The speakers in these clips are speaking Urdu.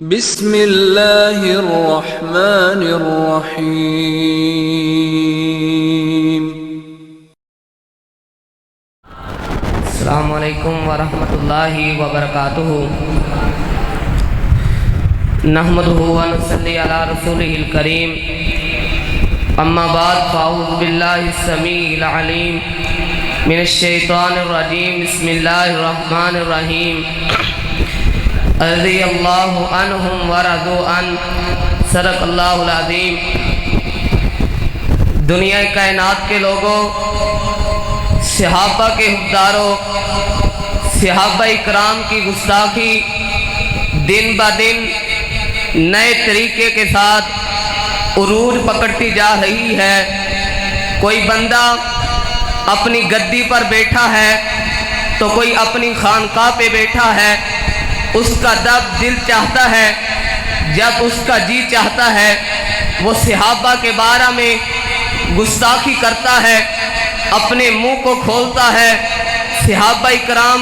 بسم اللہ الرحمن الرحیم۔ السلام علیکم ورحمۃ اللہ وبرکاتہ۔ نحمدہ ونصلی علی رسولہ الکریم، اما بعد فاعوذ باللہ السمیع العلیم من الشیطان الرجیم، بسم اللہ الرحمن الرحیم۔ رضی اللہ عنہم ورضوا عنہ، صدق اللہ العظیم۔ دنیا کائنات کے لوگوں، صحابہ کے حقداروں، صحابہ اکرام کی گستاخی دن بہ دن نئے طریقے کے ساتھ عروج پکڑتی جا رہی ہے۔ کوئی بندہ اپنی گدی پر بیٹھا ہے تو کوئی اپنی خانقاہ پہ بیٹھا ہے، اس کا دل چاہتا ہے، جب اس کا جی چاہتا ہے وہ صحابہ کے بارے میں گستاخی کرتا ہے، اپنے منہ کو کھولتا ہے، صحابہ اکرام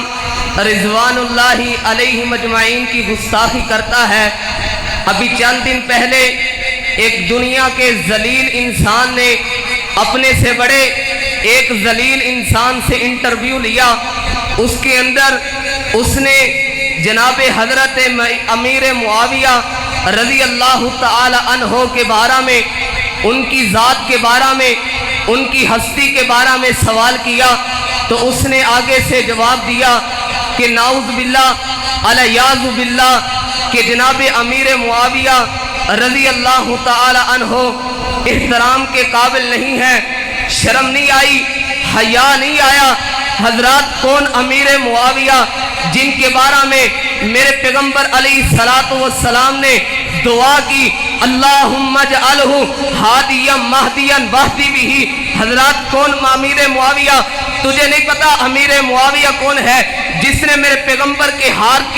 رضوان اللہ علیہم اجمعین کی گستاخی کرتا ہے۔ ابھی چند دن پہلے ایک دنیا کے ذلیل انسان نے اپنے سے بڑے ایک ذلیل انسان سے انٹرویو لیا۔ اس کے اندر اس نے جناب حضرت امیر معاویہ رضی اللہ تعالی عنہ کے بارے میں، ان کی ذات کے بارے میں، ان کی ہستی کے بارے میں سوال کیا، تو اس نے آگے سے جواب دیا کہ نعوذ باللہ علیاذ باللہ کہ جناب امیر معاویہ رضی اللہ تعالی عنہ احترام کے قابل نہیں ہے۔ شرم نہیں آئی، حیا نہیں آیا؟ حضرات کون امیر معاویہ جن کے بارے میں میرے پیغمبر علیہ السلام نے دعا کی، اللہم اجعلہ ہادیا مہدیا واہدی بہ۔ حضرات کون امیر معاویہ؟ تجھے نہیں پتا امیر معاویہ کون ہے؟ جس نے میرے پیغمبر کے ہاتھ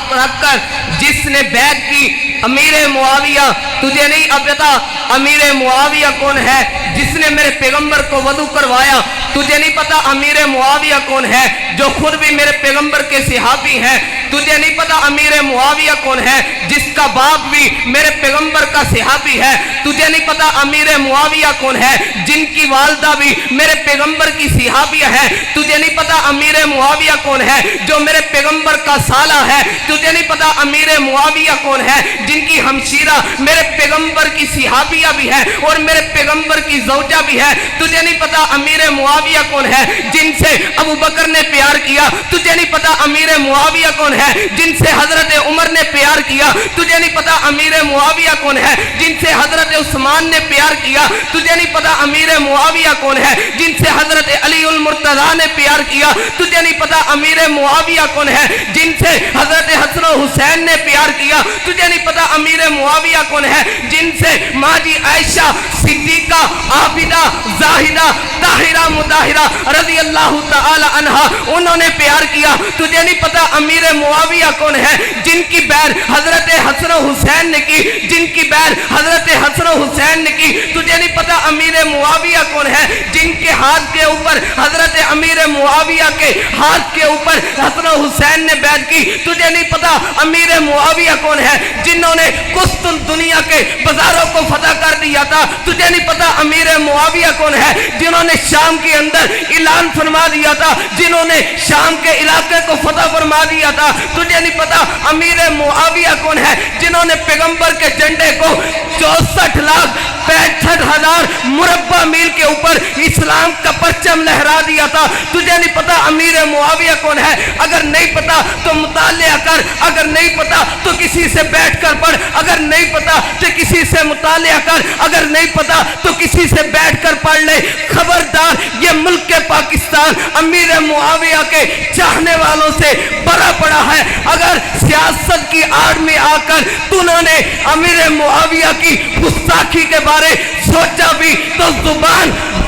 پر رکھ کر جس نے بیعت کی، امیر معاویہ۔ تجھے نہیں پتا امیر معاویہ کون ہے؟ جس نے میرے پیغمبر کو وضو کروایا۔ تجھے نہیں پتا امیر معاویہ کون ہے؟ جو خود بھی میرے پیغمبر کے صحابی ہیں۔ تجھے نہیں پتا امیر معاویہ کون ہے؟ جس کا باپ بھی میرے پیغمبر کا صحابی ہے۔ تجھے نہیں پتا امیر معاویہ کون ہے؟ جن کی والدہ بھی میرے پیغمبر کی صحابیہ ہے۔ تجھے نہیں پتا امیر معاویہ کون ہے؟ جو میرے پیغمبر کا سالہ ہے۔ تجھے نہیں پتا امیر معاویہ کون ہے؟ جن کی ہمشیرہ میرے پیغمبر کی صحابیہ بھی ہے اور میرے پیغمبر کی زوجہ بھی ہے۔ تجھے نہیں پتا امیر معاویہ کون ہے؟ جن سے ابو بکر نے پیار کیا۔ تجھے نہیں پتا امیر معاویہ کون ہے؟ جن سے حضرت عمر نے پیار کیا۔ تجھے نہیں پتا امیر معاویہ کون ہے؟ جن سے حضرت عثمان نے پیار کیا۔ تجھے نہیں پتا امیر معاویہ کون ہے؟ جن سے حضرت علی المرتضیٰ نے پیار کیا۔ تجھے نہیں پتا امیر معاویہ کون ہے؟ جن سے حضرت حسن و حسین نے پیار کیا۔ تجھے نہیں پتا امیر معاویہ کون ہے؟ جن سے ماں جی عائشہ صدیقہ عابدہ زاہدہ طاہرہ مطہرہ رضی اللہ تعالی عنہا انہوں نے پیار کیا۔ تجھے نہیں پتا امیر معاویہ کون ہے؟ جن کی بیر حضرت حسن و حسین نے کی، جن کی بیر حضرت حسن و حسین نے کی۔ تجھے نہیں پتا امیر معاویہ کون ہے؟ جن کے ہاتھ کے اوپر حضرت امیر معاویہ کے ہاتھ کے اوپر حسن و حسین نے بیعت کی۔ تجھے نہیں پتا امیر معاویہ کون ہے؟ جنہوں نے قسطن دنیا کے بازاروں کو فتح کر دیا تھا۔ تجھے نہیں پتا امیر معاویہ کون ہے؟ جنہوں نے شام کے اندر اعلان فرما دیا تھا، جنہوں نے شام کے علاقے کو فتح فرما دیا تھا۔ تجھے نہیں پتا امیر معاویہ کون ہے؟ جنہوں نے پیغمبر کے جھنڈے کو 64,65,000 مربع میل کے اوپر اسلام کا پرچم لہرا دیا تھا۔ تجھے نہیں پتا امیر معاویہ کون ہے؟ اگر نہیں پتا تو مطالعہ کر، اگر نہیں پتا تو کسی سے بیٹھ کر پڑھ، اگر نہیں پتا تو کسی سے مطالعہ کر، اگر نہیں پتا تو کسی سے بیٹھ کر پڑھ لے۔ خبردار، یہ ملک پاکستان امیر معاویہ کے چاہنے والوں سے بھرا پڑا ہے۔ اگر سیاست کی آڑ میں آ کر تنہوں نے امیر معاویہ کی گستاخی کے بارے سوچا بھی تو زبان